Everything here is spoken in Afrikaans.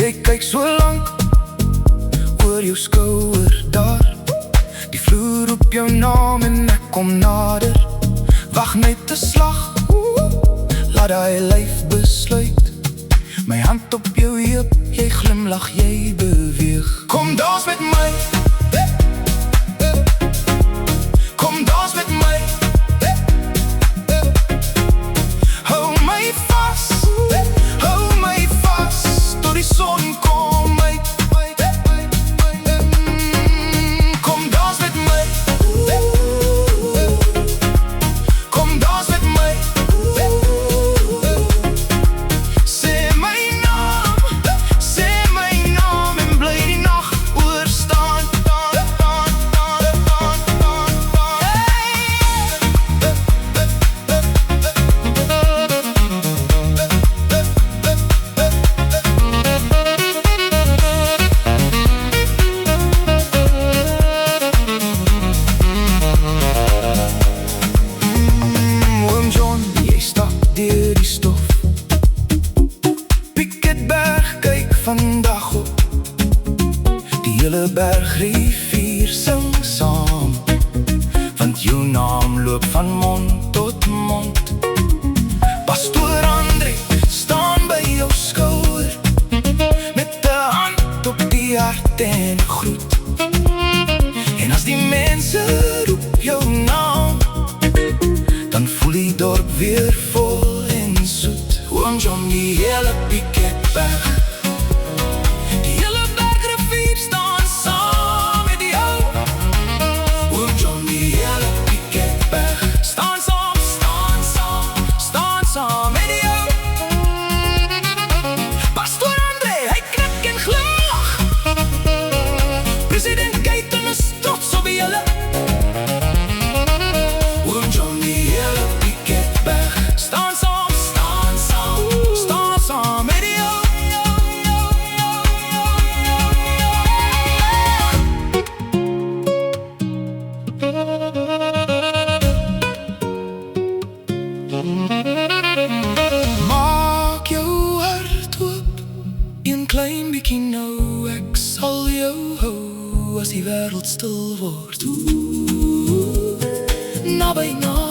Jy kyk so lank oor jou skouer daar. Die vloer roep jou naam en ek kom nader. Wag net 'n slag, laat daai lyf besluit. My hand op jou heup, jy glimlag, jy beweeg. Kom dans met my, kom dans met my. Hou my vas, hou my vas, tot die son kom uit. Kom dans met my, kom dans met my. Sê my naam en bly die nag oorstaan. Oom John, jy stap deur die stof. Piketberg kyk vandag op. Die hele bergrivier sing saam, want jou naam loop van mond tot mond. Pastoor André staan by jou skouer, met 'n hand op die hart en 'n groet. En as die mense roep jou naam, dan voel die dorp weer vol en soet. Oom John, die hele Piketberg, die hele bergrivier staan saam met jou. Oom John, die hele Piketberg staan saam, staan saam, staan saam met jou. Pastoor André, hy knik en glimlag. President Gayton is trots op julle. Oom John, die hele Piketberg staan saam, staan saam, staan saam met jou. Maak jou hart oop, een klein bietjie nou. Ek sal jou hou as die wêreld stil word. Naby, naby.